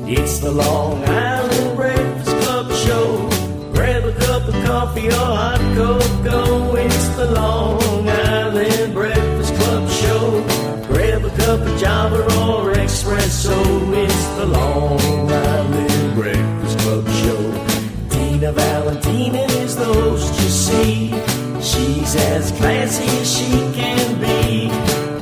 It's the Long Island Breakfast Club show. Grab a cup of coffee or hot cocoa. It's the Long Island Breakfast Club show. Grab a cup of Java or espresso. It's the Long Island Breakfast Club show. Tina Valentina is the host, you see. She's as classy as she can be.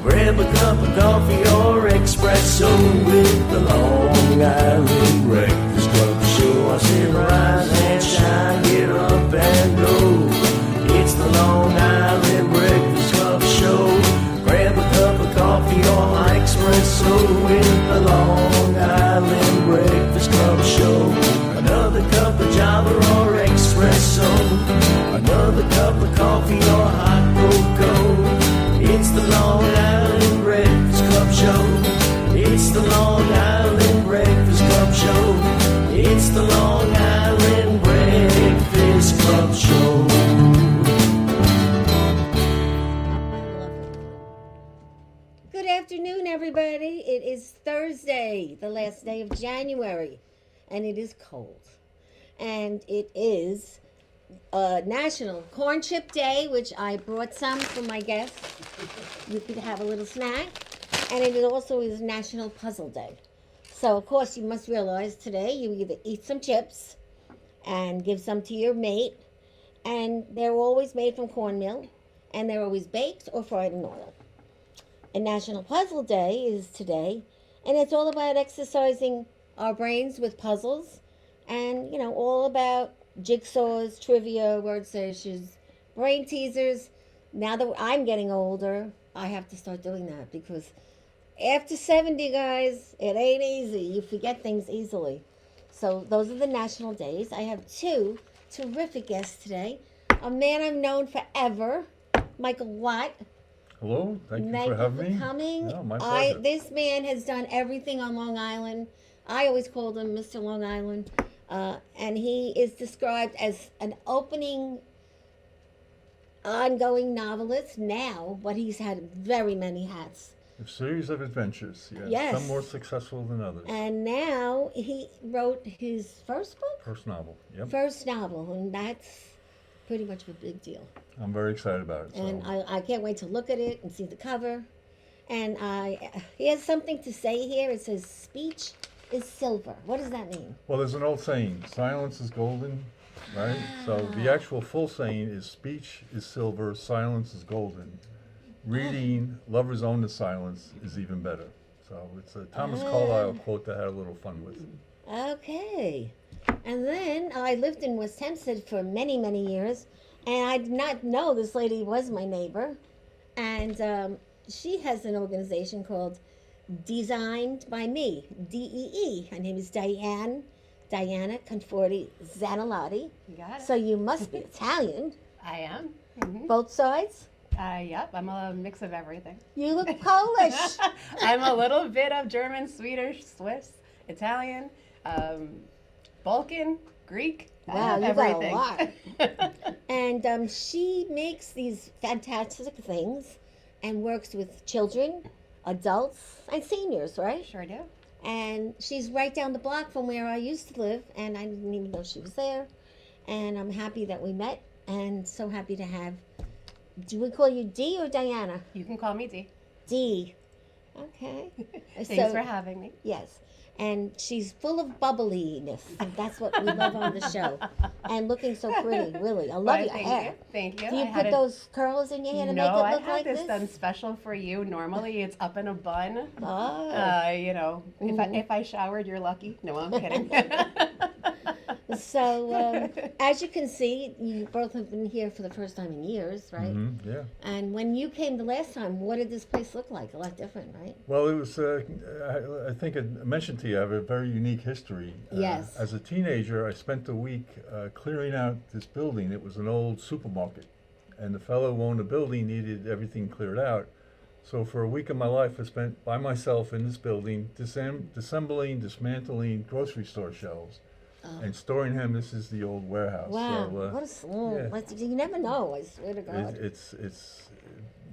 Grab a cup of coffee or espresso with the Long Island Breakfast Club show. I said rise and shine, get up and go. It's the Long Island Breakfast Club show. Grab a cup of coffee or espresso with the Long Island Breakfast Club show. Another cup of Java or espresso. Another cup of coffee or hot cocoa. It's the Long Island Breakfast Club show. It's the Long Island Breakfast Club show. It's the Long Island Breakfast Club show. Good afternoon, everybody. It is Thursday, the last day of January, and it is cold. And it is National Corn Chip Day, which I brought some for my guests. You could have a little snack. And it also is National Puzzle Day. So, of course, you must realize today you either eat some chips and give some to your mate. And they're always made from cornmeal. And they're always baked or fried in oil. And National Puzzle Day is today. And it's all about exercising our brains with puzzles. And, you know, all about jigsaws, trivia, word searches, brain teasers. Now that I'm getting older, I have to start doing that because after 70, guys, it ain't easy. You forget things easily. So those are the national days. I have two terrific guests today. A man I've known forever, Michal Watt. Hello, thank you for having me. Coming. No, my pleasure. This man has done everything on Long Island. I always called him Mr. Long Island. And he is described as an ongoing novelist now, but he's had very many hats. A series of adventures, yes. Yes. Some more successful than others. And now he wrote his first book? First novel, yep. First novel, and that's pretty much a big deal. I'm very excited about it. And I can't wait to look at it and see the cover. And he has something to say here. It says, speech is silver. What does that mean? Well, there's an old saying, silence is golden, right? So the actual full saying is speech is silver, silence is golden. Reading, lovers own the silence is even better. So it's a Thomas Carlyle quote that I had a little fun with. Okay. And then I lived in West Hempstead for many, many years, and I did not know this lady was my neighbor. And she has an organization called Designed by Me, DEE. Her name is Diana Conforti ZANELOTTI. You got it. So you must be Italian. I am. Mm-hmm. Both sides? Yep, I'm a mix of everything. You look Polish. I'm a little bit of German, Swedish, Swiss, Italian, Balkan, Greek. Wow, you everything. got a lot. And she makes these fantastic things and works with children, adults, and seniors, right? Sure do. And she's right down the block from where I used to live, and I didn't even know she was there. And I'm happy that we met, and so happy to have. Do we call you Dee or Diana? You can call me Dee. Dee. Okay. Thanks for having me. Yes. And she's full of bubbliness. And that's what we love on the show. And looking so pretty, really. I love your hair. Thank you. Do you put those curls in your hair to make it look like this? No, I had this done special for you. Normally it's up in a bun. Oh. You know, if I showered, you're lucky. No, I'm kidding. So, as you can see, you both have been here for the first time in years, right? Mm-hmm, yeah. And when you came the last time, what did this place look like? A lot different, right? Well, it was, I think I mentioned to you, I have a very unique history. Yes. As a teenager, I spent a week clearing out this building. It was an old supermarket. And the fellow who owned the building needed everything cleared out. So for a week of my life, I spent by myself in this building, disassembling, dismantling grocery store shelves. And storing him, this is the old warehouse. Wow, So, what a you never know, I swear to God. It's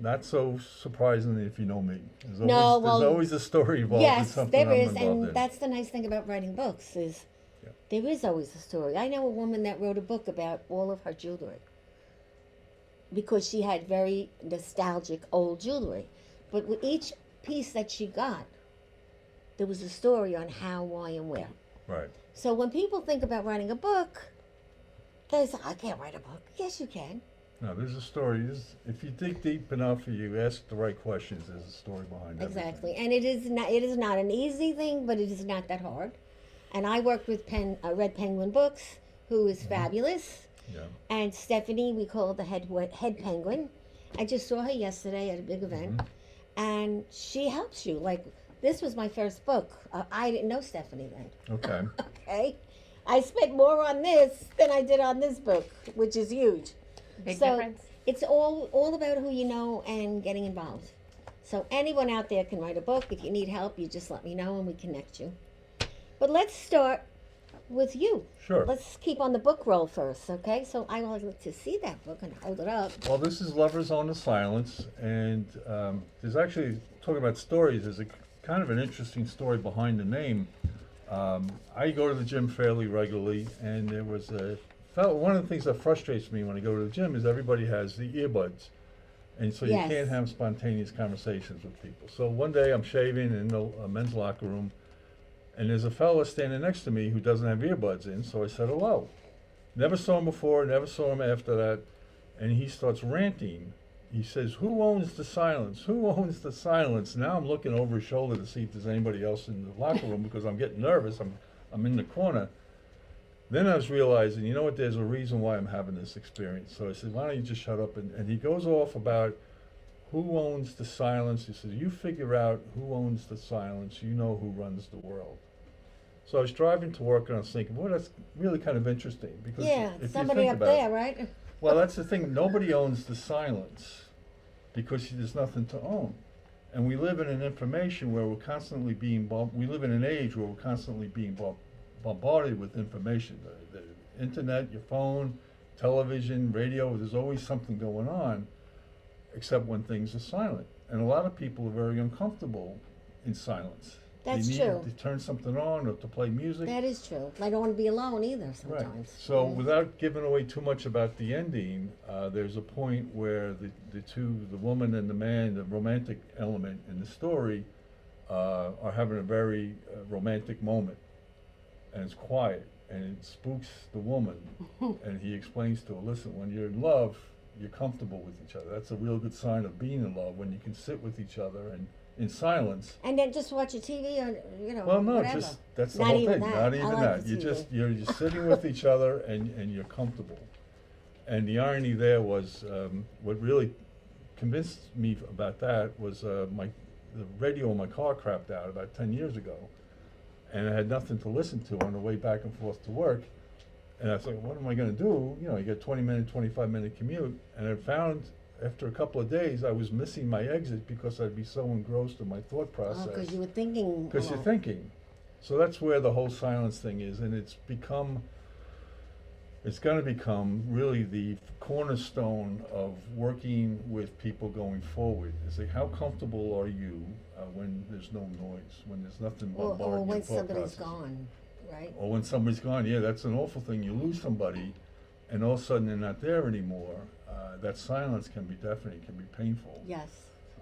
not so surprising if you know me. There's No, always, well, there's always a story involved in Yes, something there I'm is, involved and in. that's the nice thing about writing books is Yeah. there is always a story. I know a woman that wrote a book about all of her jewelry because she had very nostalgic old jewelry. But with each piece that she got, there was a story on how, why, and where. Right. So when people think about writing a book, they say, I can't write a book. Yes, you can. No, there's a story. If you dig deep enough and you ask the right questions, there's a story behind everything. Exactly. And it is not an easy thing, but it is not that hard. And I worked with Red Penguin Books, who is fabulous. Yeah. And Stephanie, we call the head penguin. I just saw her yesterday at a big event. And she helps you. Like, this was my first book. I didn't know Stephanie then. Okay. Okay? I spent more on this than I did on this book, which is huge. Big So difference. it's all about who you know and getting involved. So anyone out there can write a book. If you need help, you just let me know and we connect you. But let's start with you. Sure. Let's keep on the book roll first, okay? So I would like to see that book and hold it up. Well, this is Lovers on the Silence, and there's actually, talking about stories, there's a kind of an interesting story behind the name. I go to the gym fairly regularly, and there was one of the things that frustrates me when I go to the gym is everybody has the earbuds. And so Yes. you can't have spontaneous conversations with people. So one day I'm shaving in the men's locker room, and there's a fella standing next to me who doesn't have earbuds in, so I said hello. Never saw him before, never saw him after that, and he starts ranting. He says, "Who owns the silence? Who owns the silence?" Now I'm looking over his shoulder to see if there's anybody else in the locker room because I'm getting nervous. I'm in the corner. Then I was realizing, you know what, there's a reason why I'm having this experience. So I said, why don't you just shut up? And he goes off about who owns the silence. He says, you figure out who owns the silence. You know who runs the world. So I was driving to work and I was thinking, well, that's really kind of interesting. Because Yeah, if you somebody think up about there, it, right? well, that's the thing. Nobody owns the silence because there's nothing to own. And we live in an information where we're constantly being, we live in an age where we're constantly being bombarded with information. The internet, your phone, television, radio, there's always something going on, except when things are silent. And a lot of people are very uncomfortable in silence. That's they need true. to turn something on or to play music. That is true. I don't want to be alone either Right. sometimes. So without giving away too much about the ending, there's a point where the woman and the man, the romantic element in the story, are having a very romantic moment. And it's quiet, and it spooks the woman. And he explains to her, listen, when you're in love, you're comfortable with each other. That's a real good sign of being in love, when you can sit with each other and in silence. And then just watch a TV or, you know, Well, no, whatever. just that's the Not whole even thing. that. Not I even like that. the You TV. just you're just sitting with each other and you're comfortable. And the irony there was what really convinced me about that was the radio in my car crapped out about 10 years ago, and I had nothing to listen to on the way back and forth to work. And I was like, what am I going to do? You know, you get 20-minute, 25-minute commute, and I found after a couple of days I was missing my exit because I'd be so engrossed in my thought process. Oh, because you were thinking. Because you're alone. thinking. So that's where the whole silence thing is, and it's going to become really the cornerstone of working with people going forward. Is like, how comfortable are you when there's no noise, when there's nothing Or bombarding your when thought somebody's process? gone, right? Or when somebody's gone, yeah, that's an awful thing. You lose somebody, and all of a sudden they're not there anymore. That silence can be deafening, can be painful. Yes.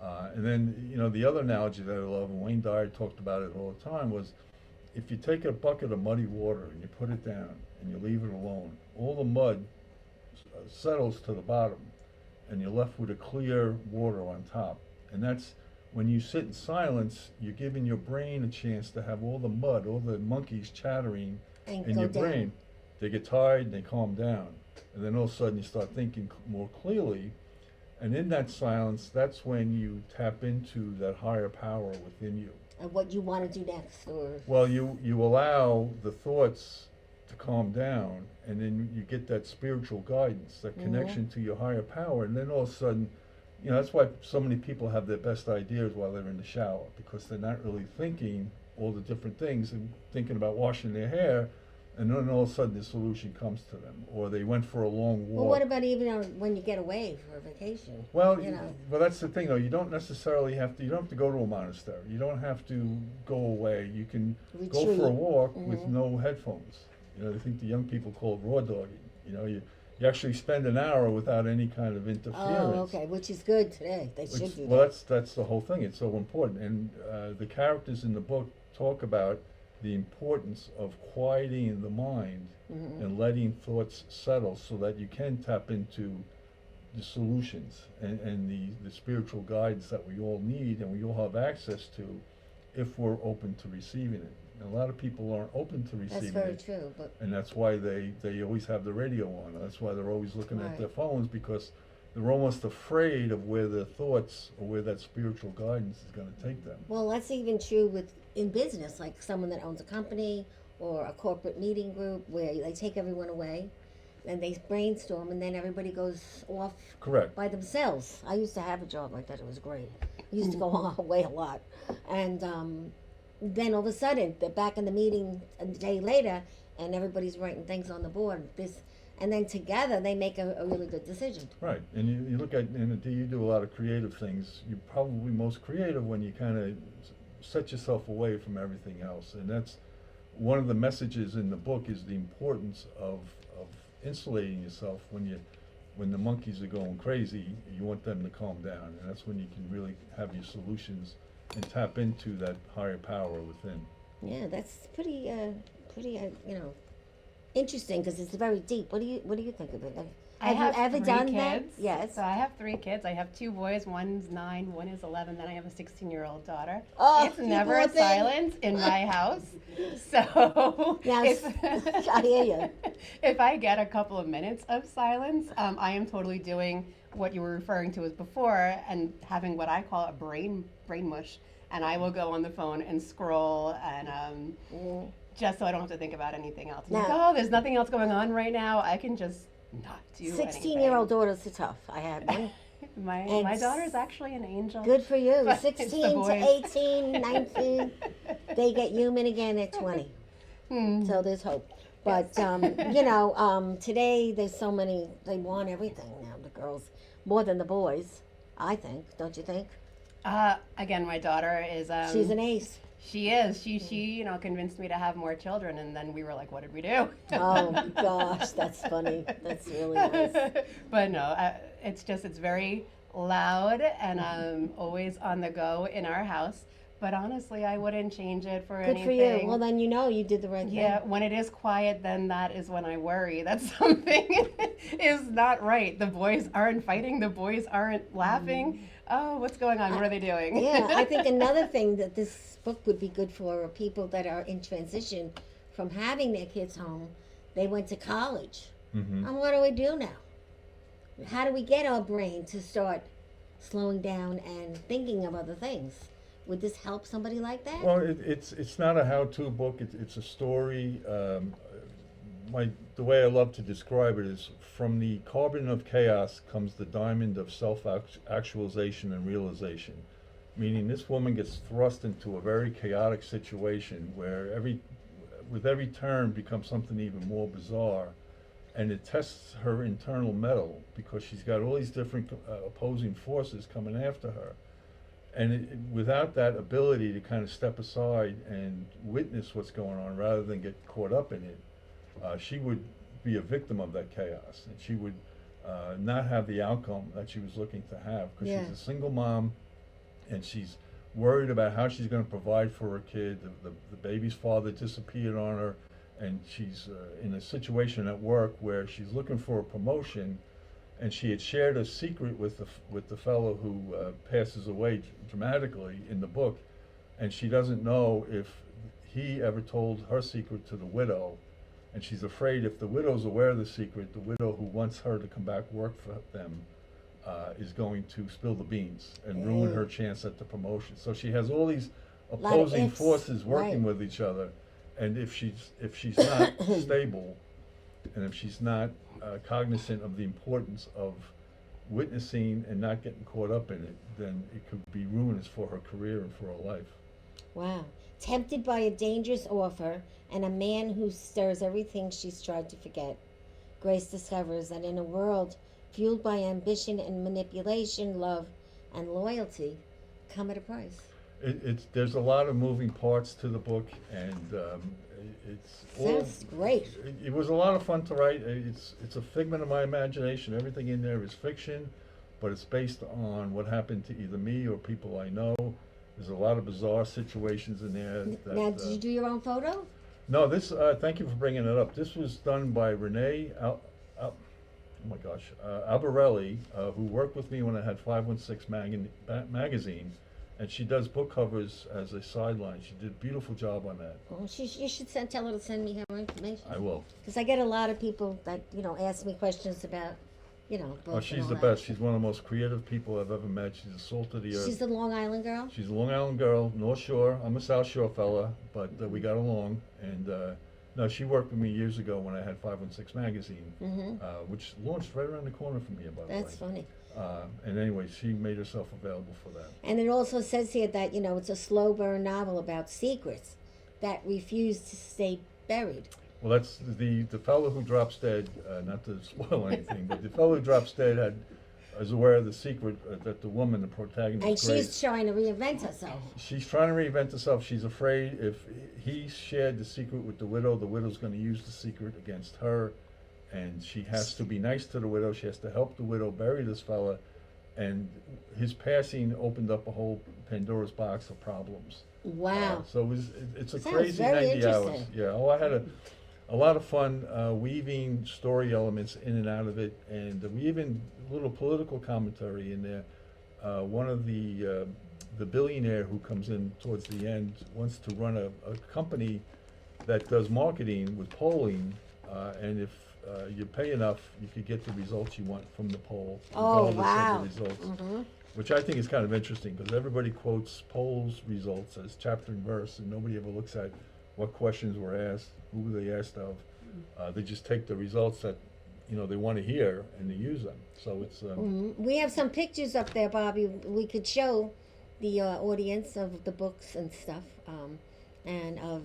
And then, you know, the other analogy that I love, and Wayne Dyer talked about it all the time, was if you take a bucket of muddy water and you put it down and you leave it alone, all the mud settles to the bottom and you're left with a clear water on top. And that's when you sit in silence, you're giving your brain a chance to have all the mud, all the monkeys chattering And in go your down. brain. They get tired and they calm down. And then all of a sudden you start thinking more clearly. And in that silence, that's when you tap into that higher power within you. And what you want to do next, or Well, you allow the thoughts to calm down, and then you get that spiritual guidance, that connection to your higher power, and then all of a sudden, you know, that's why so many people have their best ideas while they're in the shower, because they're not really thinking all the different things and thinking about washing their hair. and then all of a sudden the solution comes to them, or they went for a long walk. Well, what about even when you get away for a vacation? Well, you know. well, that's the thing, though. You don't necessarily have to. You don't have to go to a monastery. You don't have to go away. You can go for a Retreat. walk with no headphones. You know, I think the young people call it raw dogging. You know, you actually spend an hour without any kind of interference. Oh, okay, which is good today. They Which- should do well, that. that's the whole thing. It's so important, and the characters in the book talk about the importance of quieting the mind and letting thoughts settle, so that you can tap into the solutions and the spiritual guidance that we all need and we all have access to, if we're open to receiving it. And a lot of people aren't open to receiving That's very it. true, but And that's why they always have the radio on. That's why they're always looking at their Right. phones, because they're almost afraid of where their thoughts or where that spiritual guidance is going to take them. well, that's even true in business, like someone that owns a company or a corporate meeting group where they take everyone away and they brainstorm and then everybody goes off Correct. by themselves. I used to have a job like that. It was great. I used to go away a lot. And then all of a sudden, they're back in the meeting a day later and everybody's writing things on the board. And then together they make a really good decision. Right. And you look at, and you do a lot of creative things. You're probably most creative when you kind of set yourself away from everything else. And that's one of the messages in the book, is the importance of insulating yourself when the monkeys are going crazy. You want them to calm down, and that's when you can really have your solutions and tap into that higher power within. Yeah, that's pretty interesting because it's very deep. What do you think of it? I have you ever three done kids. that? Yes. So I have 3 kids. I have 2 boys. One's 9, one is 11. Then I have a 16-year-old daughter. Oh, It's you never poor a thing. silence in my house. So Now, if, I hear you. if I get a couple of minutes of silence, I am totally doing what you were referring to as before, and having what I call a brain mush. And I will go on the phone and scroll and just so I don't have to think about anything else. I'm like, Now- oh, there's nothing else going on right now. I can just not do 16-year-old daughters are tough. I had one. anything. My daughter's actually an angel. Good for you. But it's the 16 to boys. 18, 19. They get human again at 20. So there's hope. But, today there's so many, they want everything now, the girls, more than the boys, I think. Don't you think? Again, my daughter is. She's an ace. She is. She convinced me to have more children, and then we were like, what did we do? Oh, gosh, that's funny. That's really nice. But no, it's very loud and always on the go in our house. But honestly, I wouldn't change it for Good anything. for you. Well, then you know you did the right thing. Yeah, when it is quiet, then that is when I worry that something is not right. The boys aren't fighting. The boys aren't laughing. Oh, what's going on? What are they doing? Yeah, I think another thing that this book would be good for are people that are in transition from having their kids home. They went to college. And what do we do now? How do we get our brain to start slowing down and thinking of other things? Would this help somebody like that? Well, it's not a how-to book. It's a story. The way I love to describe it is, from the carbon of chaos comes the diamond of self-actualization and realization. Meaning, this woman gets thrust into a very chaotic situation where with every turn becomes something even more bizarre, and it tests her internal mettle, because she's got all these different opposing forces coming after her. And without that ability to kind of step aside and witness what's going on rather than get caught up in it, she would be a victim of that chaos, and she would not have the outcome that she was looking to have, because Yeah. she's a single mom, and she's worried about how she's going to provide for her kid. The baby's father disappeared on her, and she's in a situation at work where she's looking for a promotion, and she had shared a secret with the fellow who passes away dramatically in the book, and she doesn't know if he ever told her secret to the widow, and she's afraid if the widow's aware of the secret, the widow who wants her to come back work for them is going to spill the beans and ruin her chance at the promotion. So she has all these of opposing ifs, forces working right. with each other, and if she's not stable, and if she's not cognizant of the importance of witnessing and not getting caught up in it, then it could be ruinous for her career and for her life. Wow. Tempted by a dangerous offer and a man who stirs everything she's tried to forget, Grace discovers that in a world fueled by ambition and manipulation, love and loyalty come at a price. There's a lot of moving parts to the book, and it's Sounds great. It was a lot of fun to write. It's a figment of my imagination. Everything in there is fiction, but it's based on what happened to either me or people I know. There's a lot of bizarre situations in there. Now, did you do your own photo? No, this. Thank you for bringing it up. This was done by Renee. Albarelli, who worked with me when I had 516 magazine, and she does book covers as a sideline. She did a beautiful job on that. Well, you should tell her to send me her information. I will. Because I get a lot of people that, ask me questions about, books. Oh, she's and the all that. best. She's one of the most creative people I've ever met. She's a salt of the earth. She's the Long Island girl? She's a Long Island girl, North Shore. I'm a South Shore fella, but we got along. And no, she worked with me years ago when I had 516 magazine, which launched right around the corner from here, by the way. That's funny. And anyway, she made herself available for that. And it also says here that, it's a slow burn novel about secrets that refuse to stay buried. Well, that's the fellow who drops dead, not to spoil anything, but the fellow who drops dead is aware of the secret that the woman, the protagonist, And she's trying to reinvent herself. She's trying to reinvent herself. She's afraid if he shared the secret with the widow's going to use the secret against her, and she has to be nice to the widow. She has to help the widow bury this fella, and his passing opened up a whole Pandora's box of problems. Wow. So it's a Sounds crazy very 90 hours. interesting. Yeah. Oh, I had a lot of fun weaving story elements in and out of it, and we even a little political commentary in there. One of the billionaire who comes in towards the end wants to run a company that does marketing with polling, and if you pay enough, you could get the results you want from the poll, Oh, regardless wow. of the results. Which I think is kind of interesting, because everybody quotes polls results as chapter and verse, and nobody ever looks at what questions were asked, who were they asked of. They just take the results that they want to hear, and they use them. So it's We have some pictures up there, Bobby. We could show the audience of the books and stuff, and of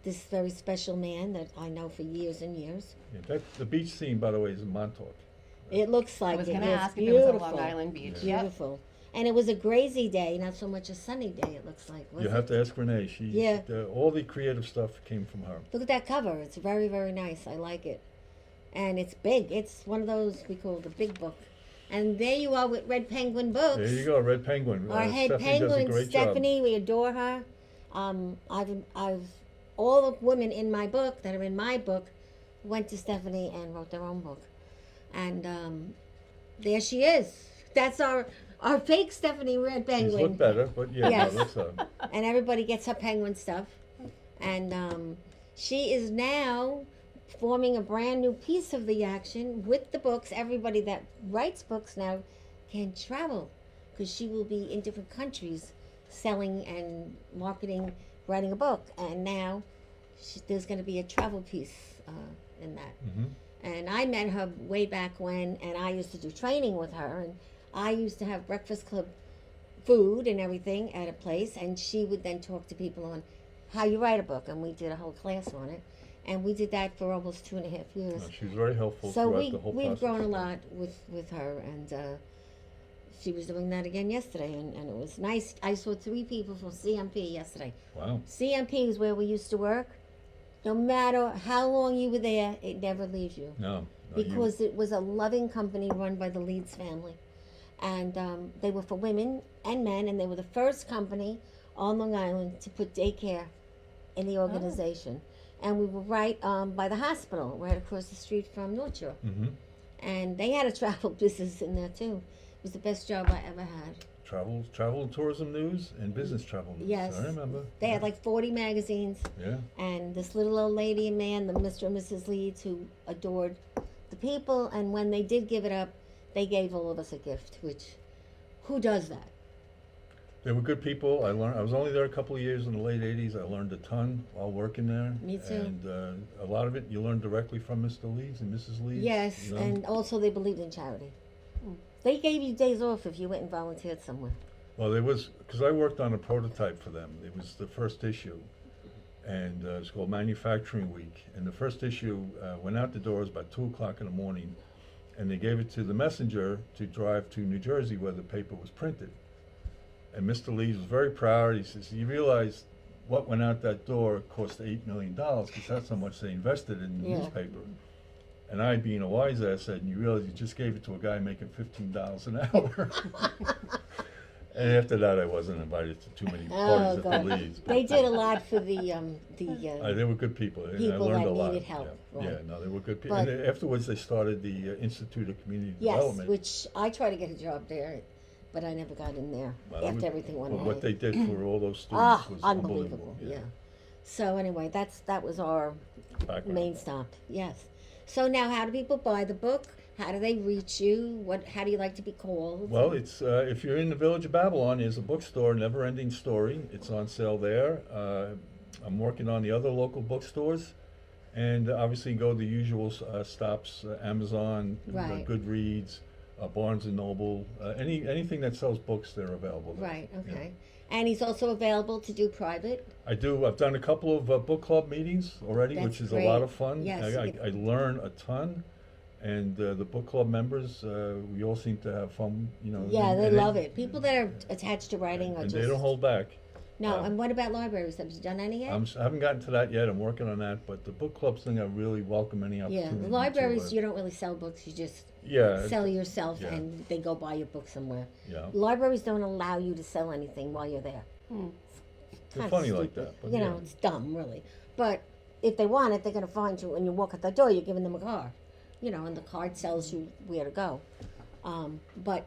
this very special man that I know for years and years. yeah, the beach scene, by the way, is in Montauk. It looks like I was it. going to It's ask if it was a beautiful. Long Island beach. Yeah. Yep. Beautiful. And it was a grazy day, not so much a sunny day, it looks like. You have to ask Renee. Yeah. All the creative stuff came from her. Look at that cover. It's very, very nice. I like it. And it's big. It's one of those we call the big book. And there you are with Red Penguin Books. There you go, Red Penguin. Our head Stephanie does a penguin, great Stephanie, we adore her. I've all the women in my book that are in my book went to Stephanie and wrote their own book. And there she is. That's our fake Stephanie Red She's Penguin. looked better, but yeah, Yes. no, that's And everybody gets her penguin stuff. And she is now forming a brand new piece of the action with the books. Everybody that writes books now can travel, because she will be in different countries selling and marketing, writing a book. And now there's going to be a travel piece in that. And I met her way back when, and I used to do training with her, and I used to have Breakfast Club food and everything at a place, and she would then talk to people on how you write a book, and we did a whole class on it, and we did that for almost 2.5 years. she was very helpful So throughout the whole process. we've grown a lot with her, and she was doing that again yesterday, and it was nice. I saw 3 people from CMP yesterday. Wow. CMP is where we used to work. No matter how long you were there, it never leaves you. No. Because it was a loving company run by the Leeds family. And they were for women and men, and they were the first company on Long Island to put daycare in the organization. And we were right by the hospital, right across the street from North Shore. And they had a travel business in there too. It was the best job I ever had. Travel and tourism news and business travel news. Yes. I remember. They had like 40 magazines. Yeah. And this little old lady and man, the Mr. and Mrs. Leeds, who adored the people. And when they did give it up, they gave all of us a gift, which, who does that? They were good people. I was only there a couple of years in the late 80s. I learned a ton while working there. Me too. And a lot of it you learned directly from Mr. Leeds and Mrs. Leeds. Yes, and also they believed in charity. They gave you days off if you went and volunteered somewhere. Well, there was, because I worked on a prototype for them. It was the first issue, and it's called Manufacturing Week. And the first issue went out the doors about 2 o'clock in the morning, and they gave it to the messenger to drive to New Jersey where the paper was printed. And Mr. Lees was very proud. He says, "You realize what went out that door cost $8 million, because that's how much they invested in the Yeah. newspaper." And I, being a wise ass, said, "And you realize you just gave it to a guy making $15 an hour." And after that, I wasn't invited to too many parties at the God. Lees. They did a lot for the They were good people, and I people learned that a lot. needed help, Yeah, right. yeah, no, they were good people. But- And afterwards, they started the Institute of Community yes, Development. which I tried to get a job there, but I never got in there Well, it after was- everything went well, away. What they did for all those students Ah, was unbelievable. Yeah. So anyway, that was our Background. main stop. Yes. So now, how do people buy the book? How do they reach you? How do you like to be called? Well, it's if you're in the Village of Babylon, there's a bookstore, Never Ending Story. It's on sale there. I'm working on the other local bookstores, and obviously go to the usual stops: Amazon, Right. Goodreads, Barnes and Noble. Anything that sells books, they're available there. Right. Yeah. Okay. And he's also available to do private. I do. I've done a couple of book club meetings already, That's which is great. a lot of fun. Yes, I learn a ton, and the book club members, we all seem to have fun. You know. Yeah, and- they and love it. People that are attached to writing are and just they don't hold back. no. uh, And what about libraries? Have you done any yet? I haven't gotten to that yet. I'm working on that, but the book clubs thing, I really welcome any Yeah, opportunity. the libraries to, you don't really sell books. You just yeah, sell yourself, yeah. and they go buy your book somewhere. yeah. Libraries don't allow you to sell anything while you're there. They're Kinda funny like stupid. that, but you yeah. know, it's dumb, really. But if they want it, they're going to find you. When you walk at the door, you're giving them a card. You know, and the card tells you where to go. But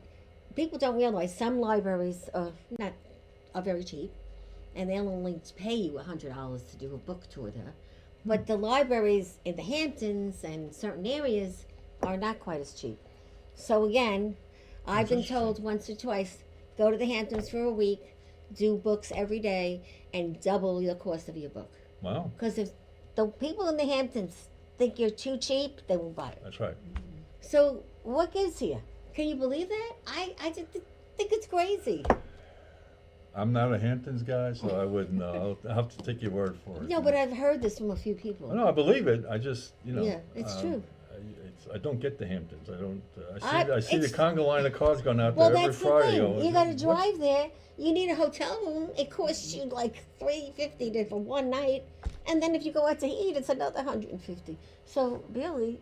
people don't realize some libraries are very cheap, and they'll only pay you $100 to do a book tour there. But the libraries in the Hamptons and certain areas are not quite as cheap. So again, I've been told once or twice, go to the Hamptons for a week, do books every day, and double the cost of your book. Wow, Because if the people in the Hamptons think you're too cheap, they won't buy it. that's right. So what gives here? Can you believe that? I just think it's crazy. I'm not a Hamptons guy, so I wouldn't know. I'll have to take your word for it. No, but I've heard this from a few people. No, I believe it. I just, you know. Yeah, it's true. I don't get the Hamptons. I don't. I- I see the it's- conga line of cars going out Well, there every that's the Friday. thing. going, You got to "What's-" drive there. You need a hotel room. It costs you like $350 for one night, and then if you go out to eat, it's another $150. So really,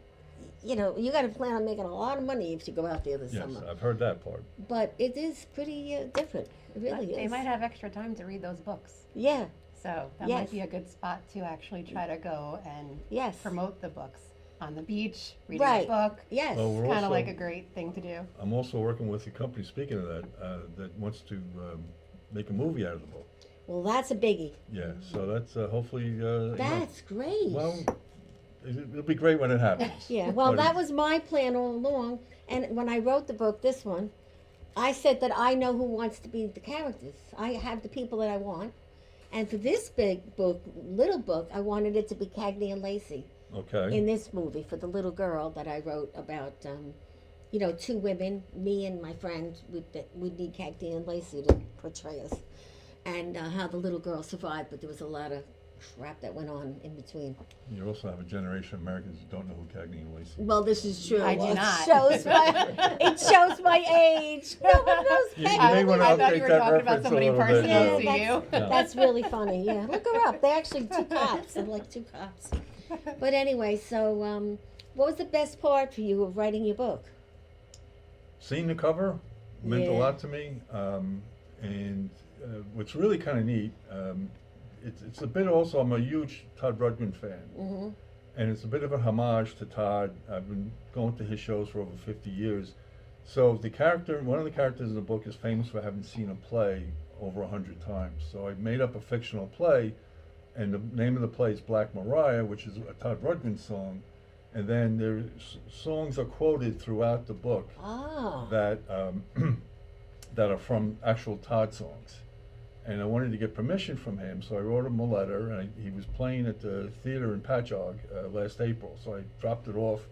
you know, you got to plan on making a lot of money if you go out there this Yes, summer. I've heard that part. But it is pretty different. It really They is. might have extra time to read those books. Yeah. So that Yes. might be a good spot to actually try to go and Yes. promote the books on the beach, reading Right. a book. Yes. Well, we're Kind also- of like a great thing to do. I'm also working with a company, speaking of that, that wants to make a movie out of the book. Well, that's a biggie. Yeah, so that's hopefully. You know, That's great. well, it'll be great when it happens. Yeah, well, But that was my plan all along. And when I wrote the book, this one, I said that I know who wants to be the characters. I have the people that I want. And for this big book, little book, I wanted it to be Cagney and Lacey Okay. in this movie for the little girl that I wrote about. You know, two women, me and my friend, would need Cagney and Lacey to portray us. And how the little girl survived, but there was a lot of crap that went on in between. You also have a generation of Americans who don't know who Cagney and Lacey. Well, this is true. I do It not. it shows my age. No one knows You Cagney. may wanna I thought update you were that talking about reference a somebody little bit, personal yeah. to Yeah, you. That's really funny. Yeah, look her up. They're actually two cops. They're like two cops. But anyway, so what was the best part for you of writing your book? Seeing the cover meant a Yeah. lot to me, and what's really kind of neat, it's a bit also, I'm a huge Todd Rundgren fan, Mm-hmm. and it's a bit of a homage to Todd. I've been going to his shows for over 50 years. So one of the characters in the book is famous for having seen a play over 100 times. So I made up a fictional play, and the name of the play is Black Mariah, which is a Todd Rundgren song. And then songs are quoted throughout the book Ah, that that are from actual Todd songs. And I wanted to get permission from him, so I wrote him a letter, and he was playing at the theater in Patchogue last April, so I dropped it off,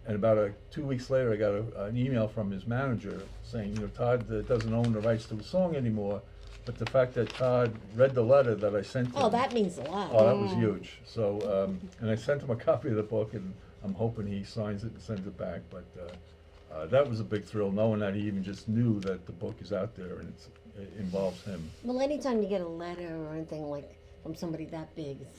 And about 2 weeks later, I got an email from his manager saying, Todd doesn't own the rights to the song anymore, but the fact that Todd read the letter that I sent him. Oh, that means a lot. Oh, that was huge. So, and I sent him a copy of the book, and I'm hoping he signs it and sends it back. But that was a big thrill, knowing that he even just knew that the book is out there and it involves him. Well, anytime you get a letter or anything like from somebody that big, it's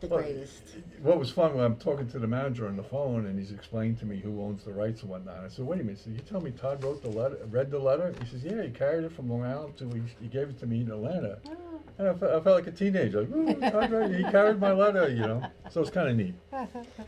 the Well, greatest. What was fun when I'm talking to the manager on the phone, and he's explaining to me who owns the rights and whatnot. I said, "Wait a minute! So you tell me Todd wrote the letter, read the letter?" He says, "Yeah, he carried it from Long Island to he gave it to me in Atlanta." And I felt like a teenager. Like, "Ooh, Todd read it. He carried my letter, So it's kind of neat.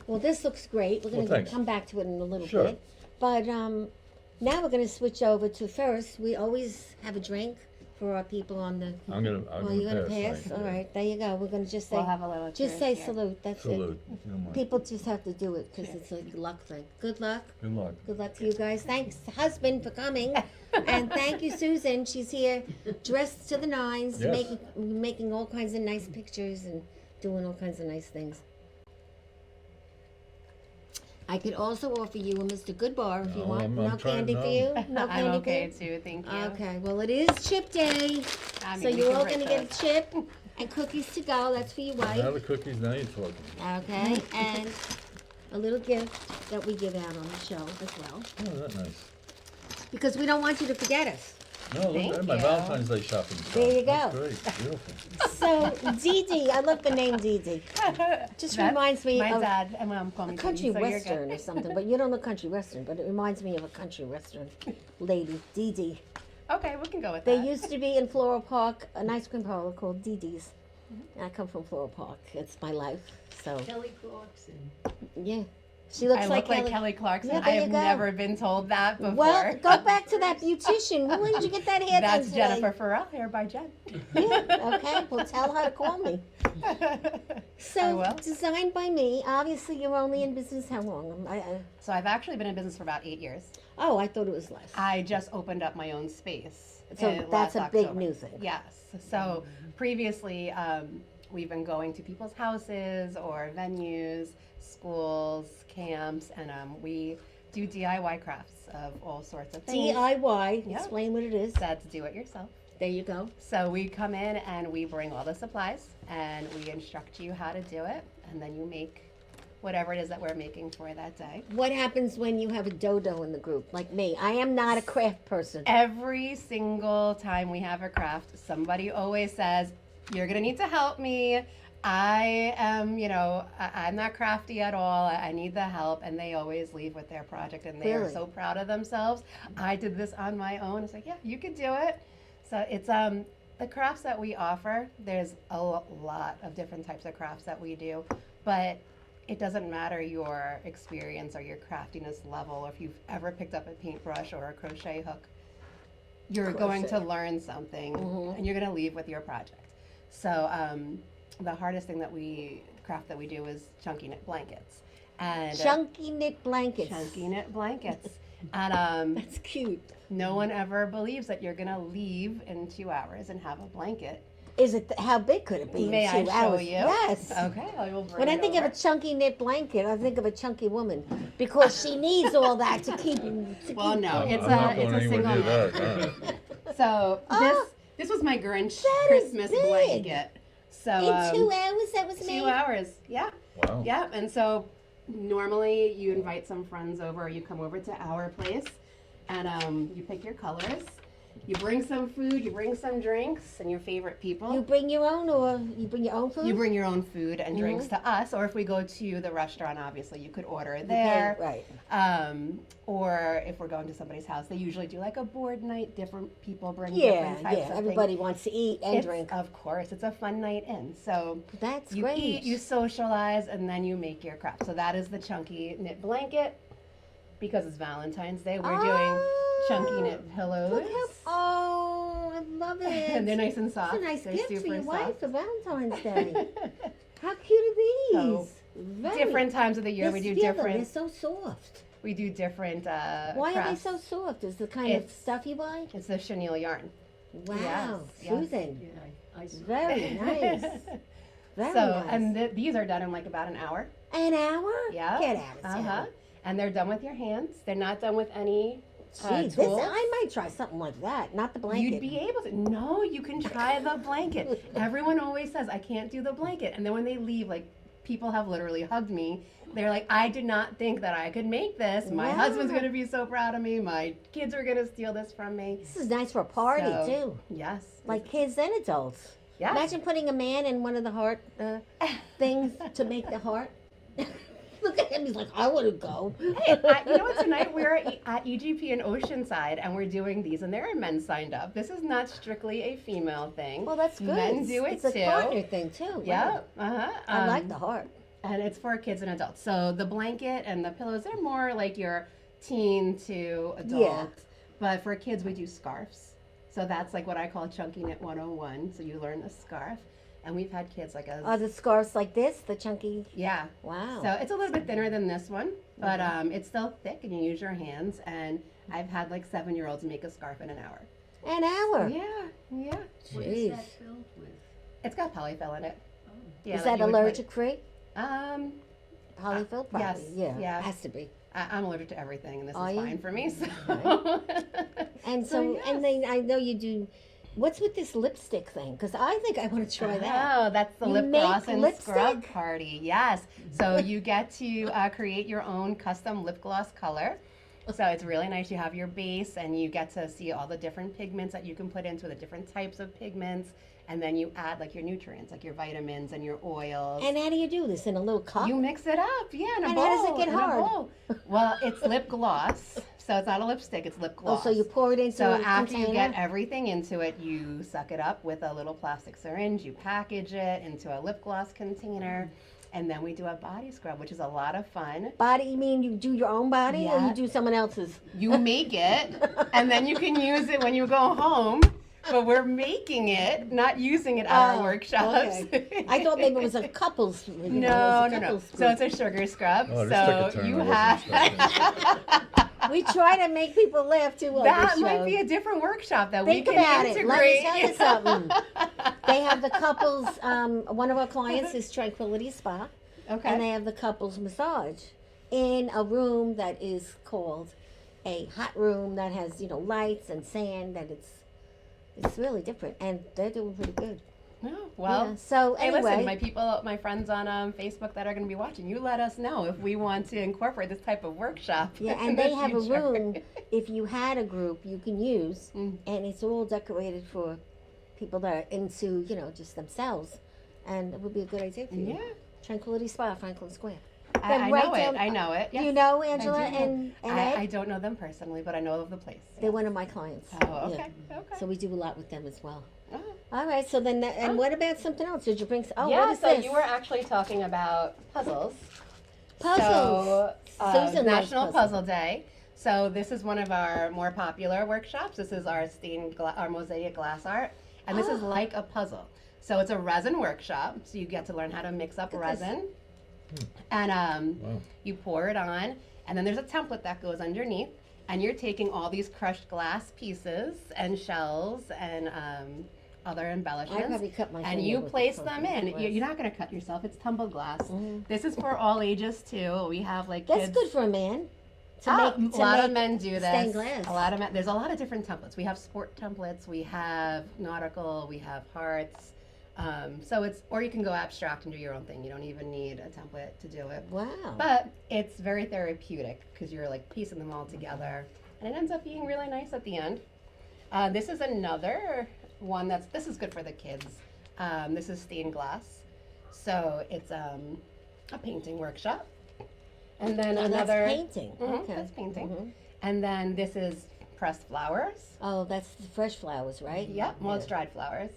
Well, this looks great. We're going to thanks. come back to it in a little Sure. bit. But now we're going to switch over to first. We always have a drink for our people on the. I'm gonna You're going to pass. pass? All right, there you go. We're going to just say. We'll have a little just cheers say here. salute. That's Salute. it. if you don't mind. People just have to do it because it's a luck thing. Good luck. Good luck. Good luck to you guys. Thanks, husband, for coming. And thank you, Susan. She's here dressed to the nines, Yes. making all kinds of nice pictures and doing all kinds of nice things. I could also offer you a Mr. Goodbar if you No, want. I'm No trying- candy no. for you? No I'm candy okay for you? too, thank you. Okay, well, it is chip day. I mean, So we you're can all break going to get those. a chip and cookies to go. That's for your Now wife. the cookies, now you're talking. Okay, and a little gift that we give out on the show as well. Oh, that's nice. Because we don't want you to forget us. No, look Thank at my you. Valentine's Day shopping. There you That's go. great. Beautiful. So, Dee Dee, I love the name Dee Dee. Just reminds me my of dad and mom call me a country Dee, so you're western good. or something, but you don't know country western, but it reminds me of a country western lady, Dee Dee. Okay, we can go with There that. used to be in Floral Park an ice cream parlor called Dee Dee's. Mm-hmm. I come from Floral Park. It's my life. So, Kelly Clarkson. yeah. She looks I like look like Kelly Clarkson. Yeah, I there you have go. never been told that before. Well, go back to that beautician. When did you get that hair done That's today? Jennifer Farrell, hair by Jen. Yeah, okay. Well, tell her to call me. I So, will. designed by me. Obviously, you're only in business how long? So I've actually been in business for about 8 years. Oh, I thought it was less. I just opened up my own space. So that's last a big October. new thing. Yes. So previously, we've been going to people's houses or venues, schools, camps, and we do DIY crafts of all sorts of things. DIY. Yeah. Explain what it is. That's do it yourself. There you go. So we come in and we bring all the supplies and we instruct you how to do it, and then you make whatever it is that we're making for that day. What happens when you have a dodo in the group, like me? I am not a craft person. Every single time we have a craft, somebody always says, "You're gonna need to help me. I am, I'm not crafty at all. I need the help." And they always leave with their project, and they are Really? so proud of themselves. I did this on my own. It's like, yeah, you could do it. So it's the crafts that we offer. There's a lot of different types of crafts that we do, but it doesn't matter your experience or your craftiness level, or if you've ever picked up a paintbrush or a crochet hook. You're going to learn something, and you're going to leave with your project. So the hardest thing craft that we do is chunky knit blankets. And Chunky knit blankets. chunky knit blankets. And That's cute. no one ever believes that you're going to leave in 2 hours and have a blanket. Is it? How big could it be? May in I 2 show hours? you? Yes. Okay, I will bring When I it think over. of a chunky knit blanket, I think of a chunky woman because she needs all that to keep. Well, no, I'm it's not a going anywhere single near knit. that. So Oh, this was my Grinch that is Christmas big. blanket. So In 2 hours, that was 2 made. hours, yeah. Wow. Yeah, and so normally you invite some friends over, or you come over to our place, and you pick your colors. You bring some food, you bring some drinks, and your favorite people. You bring your own, or you bring your own food. You bring your own food and drinks to us, or if we go to the restaurant, obviously you could order it there. Right. Or if we're going to somebody's house, they usually do like a board night. Different people bring Yeah, different types yeah. of Everybody things. wants to eat and It's- drink. Of course, it's a fun night in. So That's you great. eat, you socialize, and then you make your craft. So that is the chunky knit blanket. Because it's Valentine's Day, we're doing chunky knit pillows. Look how, I love it. And they're nice and soft. It's a nice They're gift for super your wife soft. for Valentine's Day. How cute are these? So, Very. Different times of the year, we do different. They're so soft. We do different. Why are they crafts. so soft? Is the kind of It's- stuff you buy? It's the chenille yarn. Wow, yes. Susan, Yeah, I very nice. Very So, nice. and these are done in like about an hour. An hour? Yeah. Get out of town. Uh-huh. and they're done with your hands. They're not done with any Geez, tools. I might try something like that. Not the blanket. You'd be able to. No, you can try the blanket. Everyone always says, I can't do the blanket. And then when they leave, like, people have literally hugged me. They're like, I did not think that I could make this. My Wow. husband's going to be so proud of me. My kids are going to steal this from me. This is nice for a party, So, too. Yes. Like kids and adults. Yes. Imagine putting a man in one of the heart things to make the heart. Look at him. He's like, I want to go. Hey, you know what? Tonight we're at EGP in Oceanside, and we're doing these, and there are men signed up. This is not strictly a female thing. Well, that's good. Men do it it's a too. partner thing, too. Yeah. Wow. I like the heart. And it's for kids and adults. So the blanket and the pillows, they're more like your teen to adult. Yeah. But for kids, we do scarves. So that's like what I call Chunky Knit 101. So you learn the scarf. And we've had kids like us. Are the scarves like this, the chunky? Yeah. Wow. So it's a little bit thinner than this one, but it's still thick and you use your hands. And I've had like 7-year-olds make a scarf in an hour. An hour. Yeah, yeah. What Jeez. is that filled with? It's got polyfill in it. Oh. Yeah, Is like that you would put- allergic free? Polyfill? Probably. yes, Yeah. yeah. Has to be. I'm allergic to everything, and this Are is you? fine for me. So. And So, so, yes. and then I know you do. What's with this lipstick thing? Because I think I want to try that. Oh, that's the You lip make gloss and scrub lipstick? party. Yes. So you get to create your own custom lip gloss color. So it's really nice. You have your base, and you get to see all the different pigments that you can put into the different types of pigments, and then you add like your nutrients, like your vitamins and your oils. And how do you do this? In a little cup? You mix it up, yeah, in a And bowl. how does it get in a hard? bowl. Well, it's lip gloss, so it's not a lipstick, it's lip Oh, gloss. so you pour it into So a after container? you get everything into it, you suck it up with a little plastic syringe, you package it into a lip gloss container, and then we do a body scrub, which is a lot of fun. Body, you mean you do your own body or Yeah. you do someone else's? You make it, and then you can use it when you go home. But we're making it, not using it at our Oh, workshops. okay. I thought maybe it was a couple's. No. So it's a sugar scrub. Oh, this took a so turn you I wasn't have. We try to make people laugh too on That this might show. be a different workshop that Think we can about it. integrate. Let me tell you something. They have the couples. One of our clients is Tranquility Spa, Okay. and they have the couples massage in a room that is called a hot room that has lights and sand, and it's really different, and they're doing pretty good. No, well, Yeah, so hey, anyway, listen, my friends on Facebook that are going to be watching, you let us know if we want to incorporate this type of workshop. yeah, in and the they have a future. room. If you had a group, you can use, Mm. and it's all decorated for people that are into just themselves, and it would be a good idea for you. Yeah, Tranquility Spa, Franklin Square. I Then right know down- it. I know it. Do Yes. you know I Angela do. and Ed? I don't know them personally, but I know of the place. They're one of my clients. Oh, Yeah. okay. Okay. So we do a lot with them as well. Oh. All right. So then, and what about something else? Did you bring? Oh, yeah, what is so this? you were actually talking about puzzles. Puzzles. So, Susan loves National puzzles. Puzzle Day. So this is one of our more popular workshops. This is our our mosaic glass art, and this is Oh. like a puzzle. So it's a resin workshop. So you get to learn how to mix up Look at this. resin, and Wow. you pour it on, and then there's a template that goes underneath, and you're taking all these crushed glass pieces and shells and other I embellishments, probably cut my and finger you with place the them puzzle in. glass. You're not going to cut yourself. It's tumbled glass. Mhm. This is for all ages too. We have like That's kids. good for a man. To Oh, make, a lot of make men do this. stained glass. A lot of men. There's a lot of different templates. We have sport templates. We have nautical. We have hearts. So it's, or you can go abstract and do your own thing. You don't even need a template to do it. Wow. But it's very therapeutic because you're like piecing them all together, and it ends up being really nice at the end. This is another one this is good for the kids. This is stained glass, so it's a painting workshop, and then Oh, another that's painting. Mhm, Okay. that's painting, Mhm. and then this is pressed flowers. Oh, that's the fresh flowers, right? Yep, well, it's Yeah. dried flowers.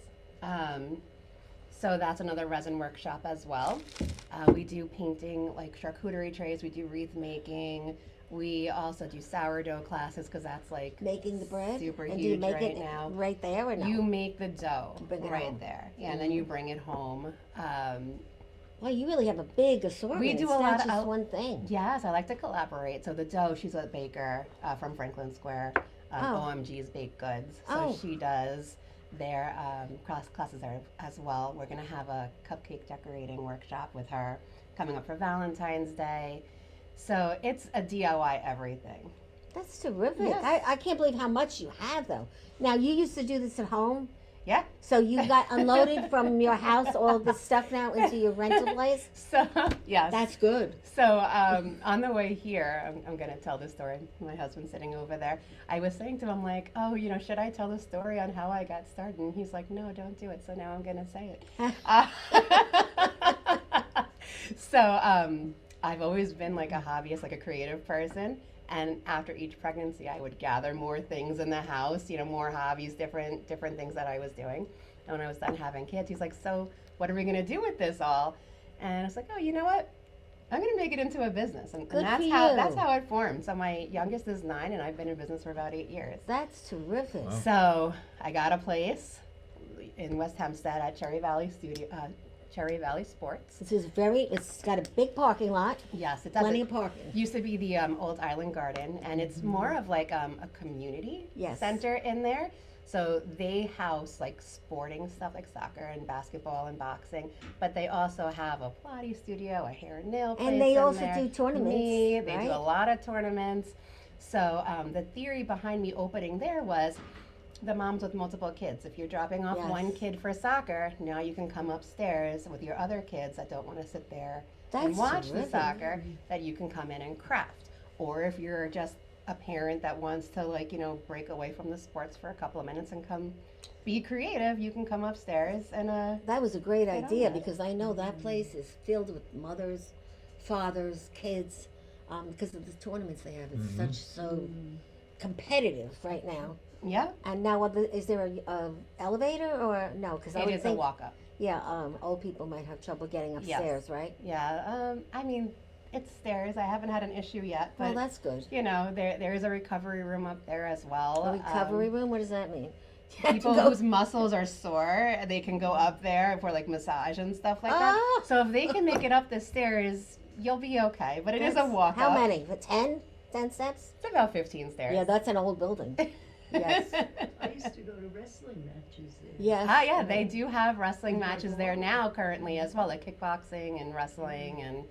So that's another resin workshop as well. We do painting like charcuterie trays. We do wreath making. We also do sourdough classes because that's like Making the bread. super and do you huge make right it now. right there or no? You make the dough Bring it right home. there. Yeah, and then you bring it home. Well, you really have a big assortment. We do it's a not lot of- just one thing. Yes, I like to collaborate. So the dough, she's a baker from Franklin Square, Oh. OMG's Baked Goods. So Oh. she does their classes there as well. We're going to have a cupcake decorating workshop with her coming up for Valentine's Day. So it's a DIY everything. That's terrific. Yes. I can't believe how much you have, though. Now, you used to do this at home? Yeah. So you got unloaded from your house, all this stuff now into your rental place? So, yes. That's good. So on the way here, I'm going to tell this story. My husband's sitting over there. I was saying to him, like, oh, should I tell the story on how I got started? And he's like, no, don't do it. So now I'm going to say it. So I've always been like a hobbyist, like a creative person. And after each pregnancy, I would gather more things in the house, more hobbies, different things that I was doing. And when I was done having kids, he's like, so what are we going to do with this all? And I was like, oh, you know what? I'm going to make it into a business. And Good that's for how you. that's how it formed. So my youngest is 9, and I've been in business for about 8 years. That's terrific. Wow. So I got a place in West Hempstead at Cherry Valley Sports. It's got a big parking lot, Yes, it does. plenty of parking. Used to be the old Island Garden, and it's more of like a community Yes. center in there. So they house like sporting stuff like soccer and basketball and boxing, but they also have a Pilates studio, a hair and nail place And they in also there. do tournaments, They do right? a lot of tournaments. So the theory behind me opening there was the moms with multiple kids. If you're dropping off Yes. one kid for soccer, now you can come upstairs with your other kids that don't want to sit there and That's watch terrific. the soccer, that you can come in and craft. Or if you're just a parent that wants to break away from the sports for a couple of minutes and come be creative, you can come upstairs and That was a great Get on idea that. because I know that place is filled with mothers, fathers, kids, because of the tournaments they have. It's so competitive right now. yeah, And now, is there a elevator or no? Because I it would is a think, walk up. yeah, old people might have trouble getting upstairs, right? Yeah, I mean, it's stairs. I haven't had an issue yet, but Well, that's good. there is a recovery room up there as well. A recovery room? What does that mean? People whose muscles are sore, they can go up there for like massage and stuff like that. Ah! So if they can make it up the stairs, you'll be okay. But it is a walk How up. many? 10? 10 steps? It's about 15 stairs. Yeah, that's an old building. Yes. I used to go to wrestling matches there. Yes. Yeah, they do have wrestling matches there now currently as well, like kickboxing and wrestling, and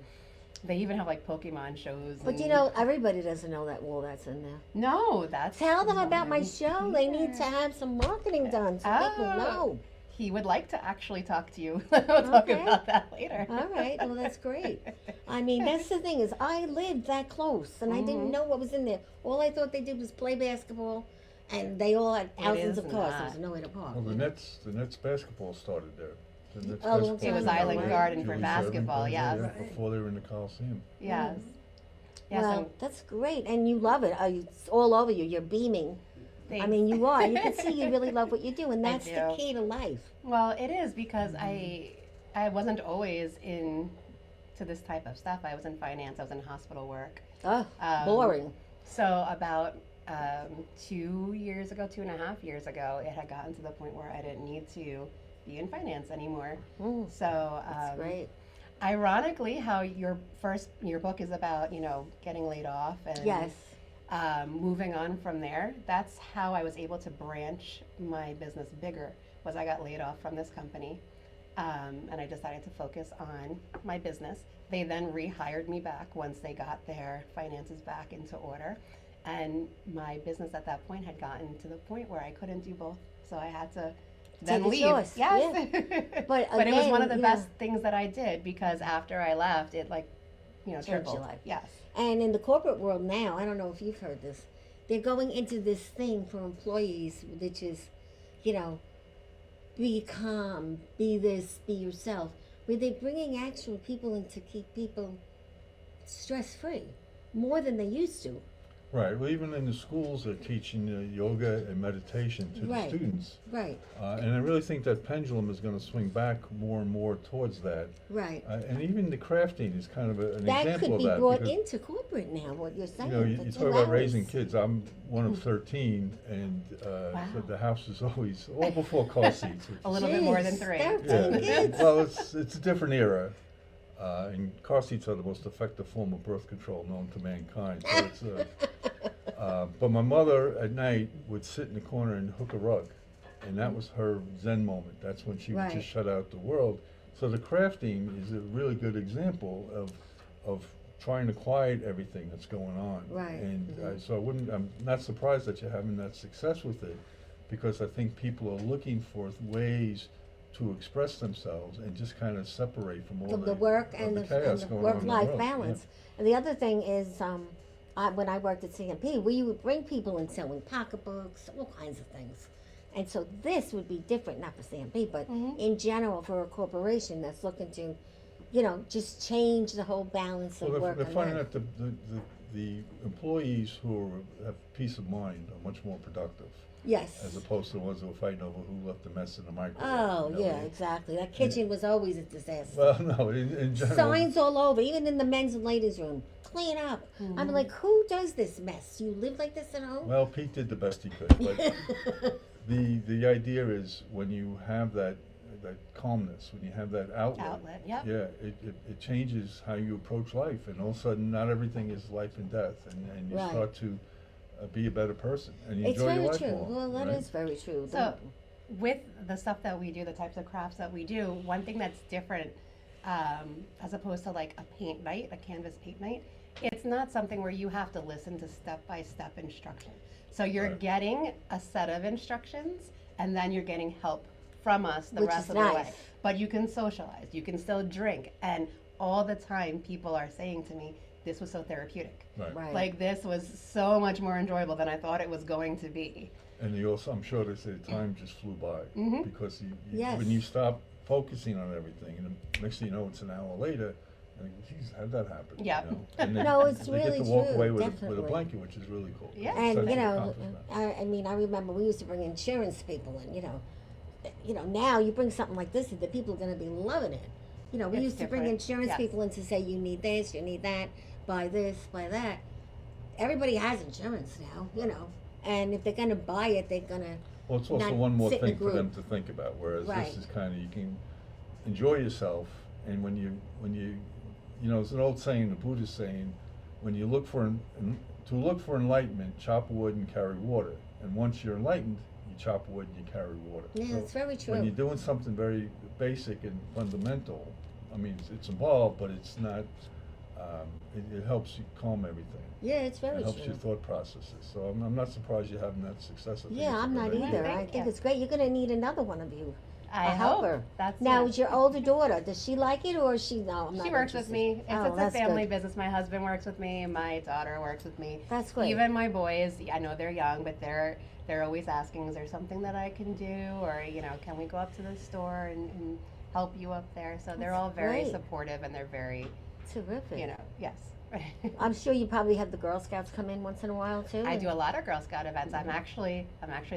they even have like Pokemon shows. But and- everybody doesn't know that wall that's in there. No, that's Tell them about my show. They need to have some marketing done so people Oh. know. He would like to actually talk to you. We'll talk Okay. about that later. All right. Well, that's great. I mean, that's the thing is I lived that close and I didn't know what was in there. All I thought they did was play basketball, and they all had thousands is of cars. There not. was nowhere to park. Well, the Nets basketball started there. The Nets Oh, basketball it was started Island there. Garden for Julie basketball, Serving, yes. yeah, before they were in the Coliseum. Yes. Yeah, Well, so that's great, and you love it. It's all over you. You're beaming. I thanks. mean, you are. You can see you really love what you do, and I that's the do. key to life. Well, it is because I wasn't always in to this type of stuff. I was in finance. I was in hospital work. Oh, Um, boring. So about 2 years ago, 2.5 years ago, it had gotten to the point where I didn't need to be in finance anymore. Mm, So that's great. ironically, how your book is about getting laid off and Yes. moving on from there. That's how I was able to branch my business bigger. Was I got laid off from this company, and I decided to focus on my business. They then rehired me back once they got their finances back into order, and my business at that point had gotten to the point where I couldn't do both, so I had to then Take a leave. choice, Yes, But but it was one of again, the yeah. best things that I did because after I left, it Changed tripled. your life. Yes. And in the corporate world now, I don't know if you've heard this, they're going into this thing for employees, which is, be calm, be this, be yourself, where they're bringing actual people in to keep people stress-free, more than they used to. Right. Well, even in the schools, they're teaching yoga and meditation to Right. the students. Right, And I really think that pendulum is going to swing back more and more towards that. right. And even the crafting is kind of an That example could of be that. brought because, into corporate now, what you're saying. you for you 2 talk about raising hours. kids. I'm one of 13, and Wow. so the house is always all before car seats. which A is- little bit more than Jeez, 3. 13 kids. Well, it's a different era, and car seats are the most effective form of birth control known to mankind. So it's, but my mother at night would sit in the corner and hook a rug, and that was her Zen moment. That's when she would Right. just shut out the world. So the crafting is a really good example of trying to quiet everything that's going on. Right. And Mhm. so I'm not surprised that you're having that success with it, because I think people are looking for ways to express themselves and just kind of separate from all From the work of and the the chaos going on in the work-life world. balance. And the other thing is, when I worked at CMP, we would bring people in selling pocketbooks, all kinds of things. And so this would be different, not for CMP, but in general for a corporation that's looking to, just change the whole balance of Well, work they're and finding life. that the employees who have peace of mind are much more productive, Yes. as opposed to the ones who were fighting over who left the mess in the microwave. Oh, you know, yeah, exactly. That kitchen was always a disaster. Well, no, in general. Signs all over, even in the men's and ladies' room. Clean up. Mm-hmm. I'm like, who does this mess? You live like this at home? Well, Pete did the best he could, but the idea is when you have that calmness, when you have that outlet, yep. yeah, it changes how you approach life, and all of a sudden, not everything is life and death, and you Right. start to be a better person, and you It's enjoy your very life true. more. Well, that right? is very true. So, with the stuff that we do, the types of crafts that we do, one thing that's different, as opposed to like a paint night, a canvas paint night, it's not something where you have to listen to step-by-step instruction. So you're Right. getting a set of instructions, and then you're getting help from us the Which rest is of the way. nice. But you can socialize, you can still drink, and all the time people are saying to me, this was so therapeutic. Right. Right. Like, this was so much more enjoyable than I thought it was going to be. And you also, I'm sure they say time just flew by, Mhm. because Yes. when you stop focusing on everything, and the next thing you know, it's an hour later, and geez, how'd that happen? Yeah. You know? And then No, it's they get really to walk true, away with a definitely. blanket, which is really cool. Yeah. It's And such you an know, accomplishment. I remember we used to bring insurance people in. Now you bring something like this, the people are going to be loving it. We It's used to bring different. insurance Yes. people in to say, you need this, you need that, buy this, buy that. Everybody has insurance now, and if they're going to buy it, they're going to. Well, it's also not one more sit in a thing for them group. to think about, whereas Right. this is kind of, you can enjoy yourself, and when you, it's an old saying, the Buddhist saying, when you look for, to look for enlightenment, chop wood and carry water, and once you're enlightened, you chop wood and you carry water. Yeah, So it's very true. When you're doing something very basic and fundamental, I mean, it's involved, but it's not, it helps you calm everything. Yeah, it's very It helps true. your thought processes, so I'm not surprised you're having that success. I think Yeah, it's a I'm good not idea. either. Thank I think you. it's great. You're going to need another one of you. I a hope. helper. That's Now, it. is your older daughter, does she like it, or she, no, I'm not She works with interested. me. It's Oh, a that's family good. business. My husband works with me. My daughter works with me. That's great. Even my boys, I know they're young, but they're always asking, is there something that I can do? Or, can we go up to the store and help you up there? So they're That's all very great. supportive, and they're very, Terrific. yes. I'm sure you probably have the Girl Scouts come in once in a while, too. I do a lot of Girl Scout events. I'm actually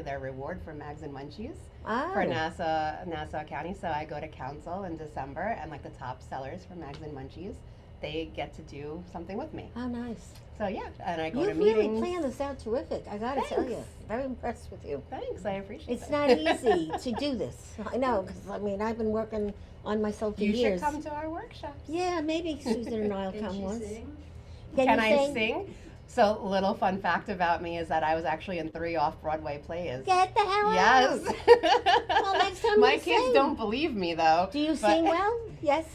their reward for Mags and Munchies Oh. for Nassau County. So I go to council in December, and like the top sellers for Mags and Munchies, they get to do something with me. Oh, nice. So yeah, and I go You've to meetings. really planned this out terrific. I gotta tell you, Thanks. very impressed with you. Thanks, I appreciate it. It's not easy to do this. I know, because I've been working on myself for You years. should come to our workshops. Yeah, maybe Susan and I'll Can come she once. sing? Can you I sing? So, little fun fact about me is that I was actually in 3 off-Broadway plays. Get the hell Yes. out! Well, next time My you kids sing. don't believe me though. Do you but sing well? Yes.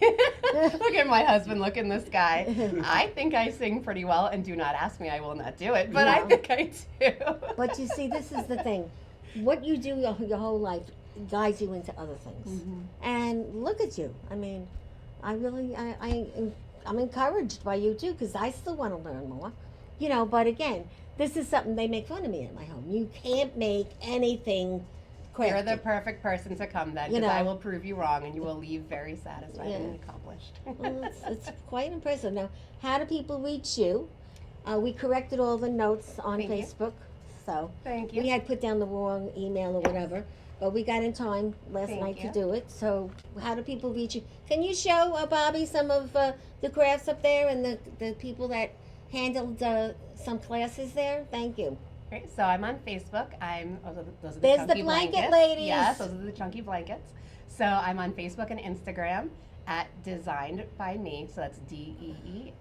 Look at my husband, look at this guy. I think I sing pretty well, and do not ask me, I will not do it, but I No. think I do. But you see, this is the thing. What you do your whole life guides you into other things. Mhm. And look at you. I mean, I'm encouraged by you too, because I still want to learn more. But again, this is something they make fun of me at my home. You can't make anything crafty. You're the perfect person to come then, You because I know. will prove you wrong, and you will leave very satisfied Yeah. and accomplished. Well, it's quite impressive. Now, how do people reach you? We corrected all the notes on Thank you. Facebook, so Thank you. we had put down the wrong email or whatever, but we got in time last Thank night you. to do it. So, how do people reach you? Can you show Bobby some of the crafts up there and the people that handled some classes there? Thank you. Great. So I'm on Facebook. Those are the There's the chunky blanket blankets. ladies. Yes, those are the chunky blankets. So I'm on Facebook and Instagram at Designed by Me. So that's DEESIGNEDBYME.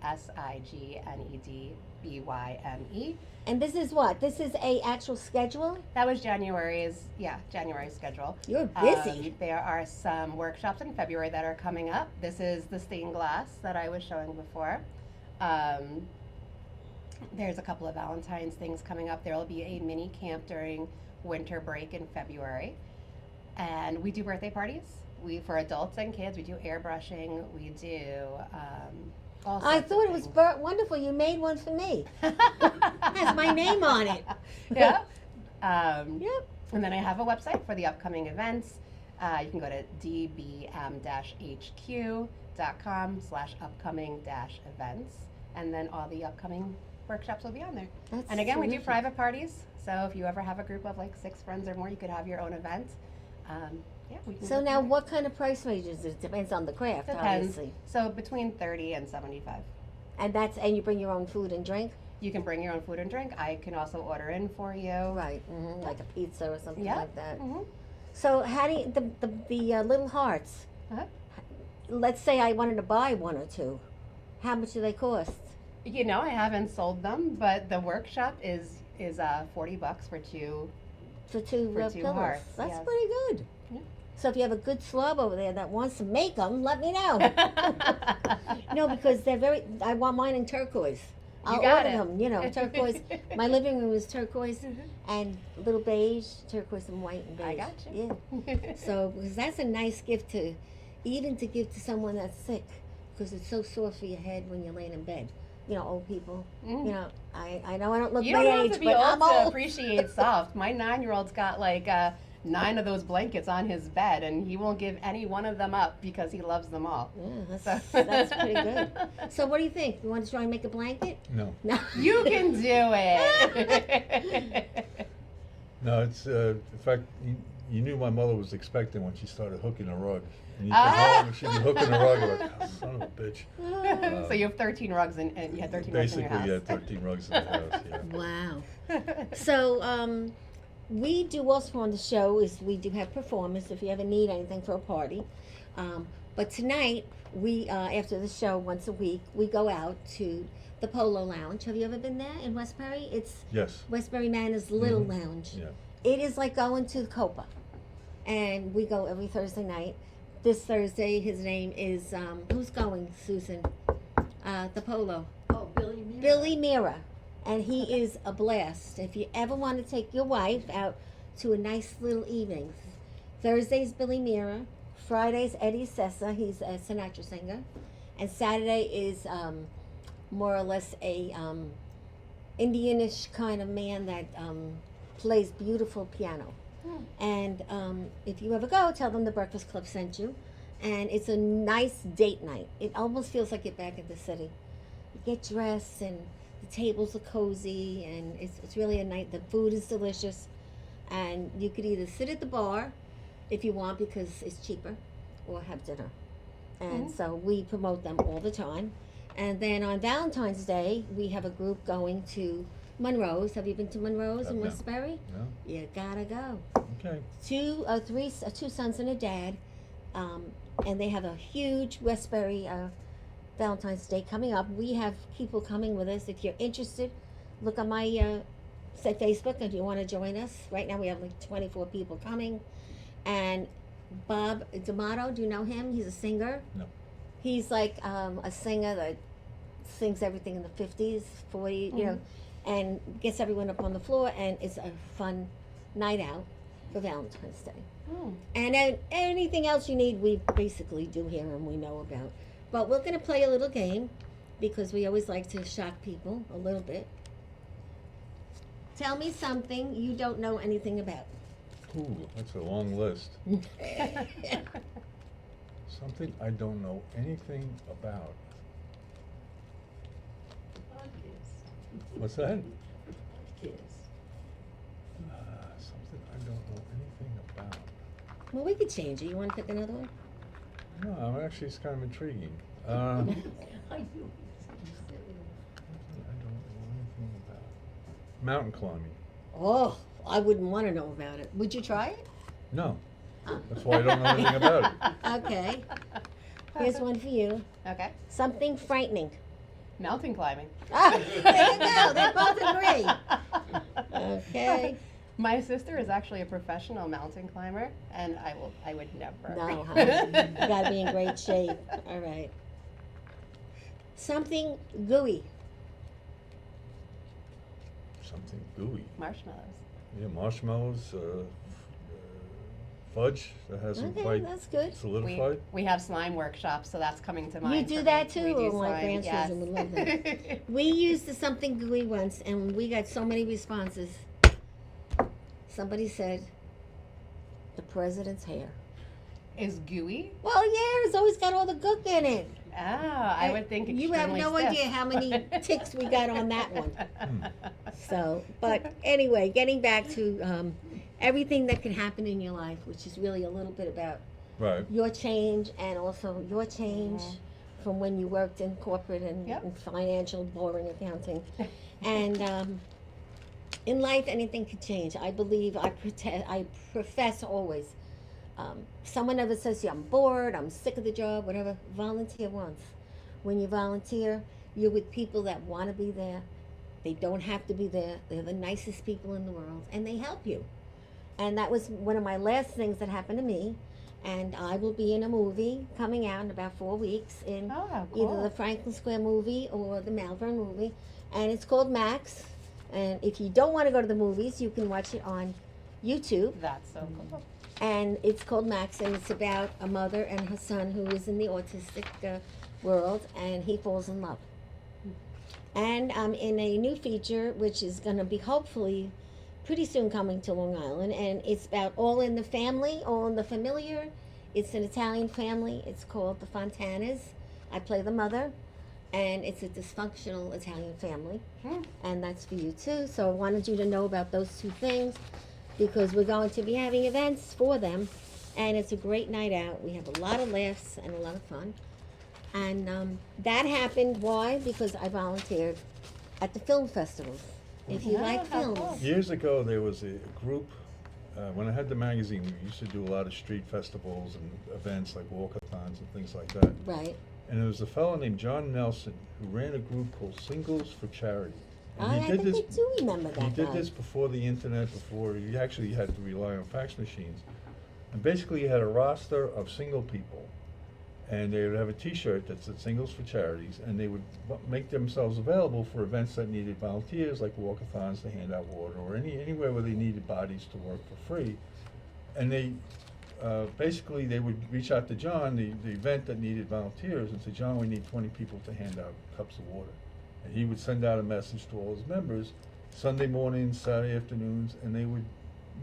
And this is what? This is a actual schedule? That was January's schedule. You're busy. There are some workshops in February that are coming up. This is the stained glass that I was showing before. There's a couple of Valentine's things coming up. There will be a mini camp during winter break in February. And we do birthday parties. For adults and kids, we do airbrushing. We do all I sorts thought of it was things. wonderful. You made one for me. Has my name on it. Yeah. Yep. And then I have a website for the upcoming events. You can go to dbm-hq.com/upcoming-events, and then all the upcoming workshops will be on there. That's And again, we do terrific. private parties. So if you ever have a group of like 6 friends or more, you could have your own event. Yeah, we can So do now, that. what kind of price ranges? It depends on the craft, Depends. obviously. So between 30 and 75. And you bring your own food and drink, You can bring your own food and drink. I can also order in for you. right? Like a pizza or something Yeah. like that. Mm-hmm. So how do you, the little hearts? Uh-huh. Let's say I wanted to buy one or two. How much do they cost? You know, I haven't sold them, but the workshop is $40 for two. For two For two pillars. hearts, That's yes. pretty good. Yeah. So if you have a good slob over there that wants to make them, let me know. No, because they're I want mine in turquoise. I'll got order it. them, turquoise. My living room is turquoise Mhm. and a little beige, turquoise and white and beige. I got you. Yeah. So, because that's a nice gift to give to someone that's sick, because it's so sore for your head when you're laying in bed. Old people. Mm. I know I don't look You my don't have age, to be but old I'm to old. appreciate soft. My 9-year-old's got like 9 of those blankets on his bed, and he won't give any one of them up because he loves them all. Yeah, So- that's pretty good. So what do you think? You want to try and make a blanket? No, No. You can do it. no, it's, in fact, you knew my mother was expecting when she started hooking a rug. And you come Ah! home and she'd be hooking a rug, like, oh, son of a bitch. So you have 13 rugs, and you had 13 rugs in your Basically, house. yeah, 13 rugs in the house, yeah. Wow. So we do also on the show is we do have performers if you ever need anything for a party. But tonight we after the show once a week we go out to the Polo Lounge. Have you ever been there in Westbury? It's Yes, Westbury Manor's little Mhm. lounge. yeah. It is like going to Copa, and we go every Thursday night. This Thursday, his name is who's going, Susan? The Polo. Oh, Billy Mira. Billy Mira, and he is a blast. If you ever want to take your wife out to a nice little evening, Thursday's Billy Mira, Friday's Eddie Sessa, he's a Sinatra singer, and Saturday is more or less a Indianish kind of man that plays beautiful piano. And if you ever go, tell them the Breakfast Club sent you. And it's a nice date night. It almost feels like you're back in the city. You get dressed, and the tables are cozy, and it's really a night. The food is delicious, and you could either sit at the bar if you want because it's cheaper, or have dinner. And so we promote them all the time. And then on Valentine's Day, we have a group going to Monroe's. Have you been to Monroe's in No. Westbury? No? You gotta go. Okay. Two sons and a dad, and they have a huge Westbury Valentine's Day coming up. We have people coming with us. If you're interested, look on my Facebook if you want to join us. Right now we have like 24 people coming, and Bob D'Amato, do you know him? He's a singer. No. He's like a singer that sings everything in the 50s, 40s, you know, and gets everyone up on the floor, and it's a fun night out for Valentine's Day. And anything else you need, we basically do here and we know about. But we're going to play a little game because we always like to shock people a little bit. Tell me something you don't know anything about. Ooh, that's a long list. Something I don't know anything about. What's that? Something I don't know anything about. Well, we could change it. You want to pick another one? No, actually, it's kind of intriguing. I Something knew I don't know anything about. Mountain climbing. Oh, I wouldn't want to know about it. Would you try it? No, that's why I don't know anything about it. Okay. Here's one for you. Okay. Something frightening. Mountain climbing. Ah, there you go. They both agree. Okay. My sister is actually a professional mountain climber, and I would never. No, huh? You gotta be in great shape. All right. Something gooey. Something gooey. Marshmallows. Yeah, marshmallows, fudge that hasn't Okay, quite that's good. solidified. We have slime workshops, so that's coming to You mind. do for that me. too? We do Oh, my slime, grandchildren would love yes. We used the something gooey once, and we got so many responses. Somebody said, the president's hair. Is gooey? Well, yeah, it's always got all the gook in it. Ah, I would think You have extremely no stiff. idea how many ticks we got on that one. Hmm. So, but anyway, getting back to everything that can happen in your life, which is really a little bit about Right. your change and also your change from when you worked in corporate and Yep. in financial, boring accounting. And in life, anything could change. I believe, I profess always. Someone ever says to you, I'm bored, I'm sick of the job, whatever, volunteer once. When you volunteer, you're with people that want to be there. They don't have to be there. They're the nicest people in the world, and they help you. And that was one of my last things that happened to me. And I will be in a movie coming out in about 4 weeks in Oh, how either cool. the Franklin Square movie or the Malvern movie. And it's called Max. And if you don't want to go to the movies, you can watch it on YouTube. That's so cool. And it's called Max, and it's about a mother and her son who is in the autistic world, and he falls in love. And I'm in a new feature, which is going to be hopefully pretty soon coming to Long Island, and it's about all in the family, all in the familiar. It's an Italian family. It's called the Fontanas. I play the mother, and it's a dysfunctional Italian family, and that's for you too. So I wanted you to know about those two things, because we're going to be having events for them, and it's a great night out. We have a lot of laughs and a lot of fun. And that happened, why? Because I volunteered at the film festivals. If you Oh, like how films. cool. Years ago, there was a group, when I had the magazine, we used to do a lot of street festivals and events like walkathons and things like that. Right. And there was a fellow named John Nelson who ran a group called Singles for Charity. And I think I do remember that He did guy. this before the internet, before you actually had to rely on fax machines. And basically, you had a roster of single people, and they would have a T-shirt that said "Singles for Charities," and they would make themselves available for events that needed volunteers, like walkathons to hand out water, or anywhere where they needed bodies to work for free. And they basically they would reach out to John, the event that needed volunteers, and say, "John, we need 20 people to hand out cups of water." And he would send out a message to all his members, Sunday mornings, Saturday afternoons, and they would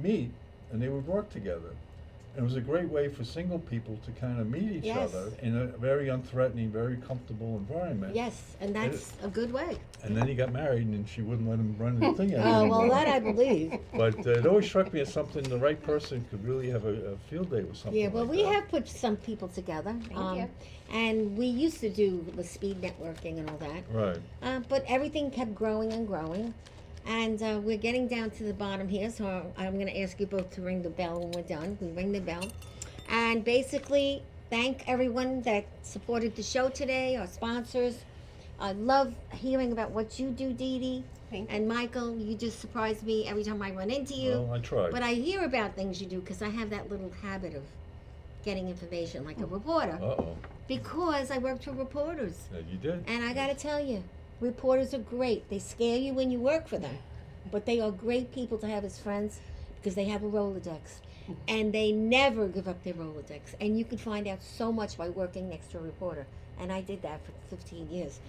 meet and they would work together. And it was a great way for single people to kind of meet each Yes. other in a very unthreatening, very comfortable environment. Yes, and that's a good way. And then he got married, and she wouldn't let him run the thing Oh, anymore. well, that I believe. But it always struck me as something the right person could really have a field day with something Yeah, well, like we that. have put some people together. Thank you. And we used to do the speed networking and all that. Right. But everything kept growing and growing. And we're getting down to the bottom here, so I'm going to ask you both to ring the bell when we're done. We ring the bell. And basically, thank everyone that supported the show today, our sponsors. I love hearing about what you do, Dee Dee. Thank you. And Michael, you just surprise me every time I run into you. Well, I tried. But I hear about things you do because I have that little habit of getting information like a reporter. Uh-oh. Because I worked for reporters. Yeah, you did. And I got to tell you, reporters are great. They scare you when you work for them. But they are great people to have as friends because they have a Rolodex. And they never give up their Rolodex. And you can find out so much by working next to a reporter. And I did that for 15 years.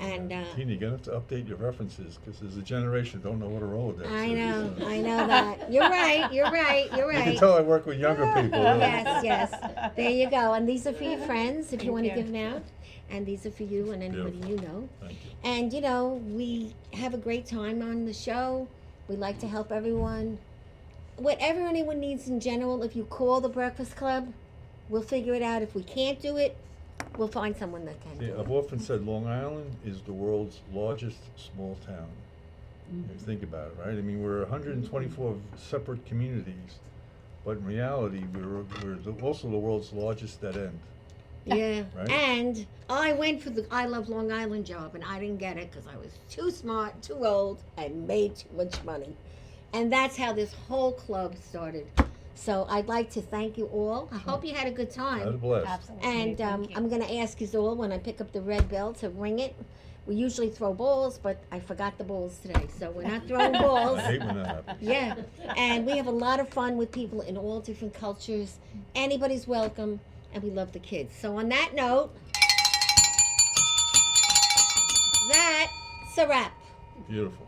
And Tina, you're going to have to update your references, because there's a generation that don't know what a Rolodex is. I know that. You're right. You can right. tell I work with younger people. Really. Yes. There you go. And these are for your friends if you Thank want to you. give them out. And these are for you and anybody you know. Thank you. And, you know, we have a great time on the show. We like to help everyone. Whatever anyone needs in general, if you call the Breakfast Club, we'll figure it out. If we can't do it, we'll find someone that can See, do I've it. often said Long Island is the world's largest small town. If you think about it, right? I mean, we're 124 separate communities, but in reality, we're also the world's largest dead end. Yeah. Right? And I went for the I Love Long Island job, and I didn't get it because I was too smart, too old, and made too much money. And that's how this whole club started. So I'd like to thank you all. I hope you had a good I was time. blessed. Absolutely. And Thank you. I'm going to ask you all when I pick up the red bell to ring it. We usually throw balls, but I forgot the balls today, so we're not throwing balls. I hate when that happens. Yeah, and we have a lot of fun with people in all different cultures. Anybody's welcome, and we love the kids. So on that note, that's a wrap. Beautiful.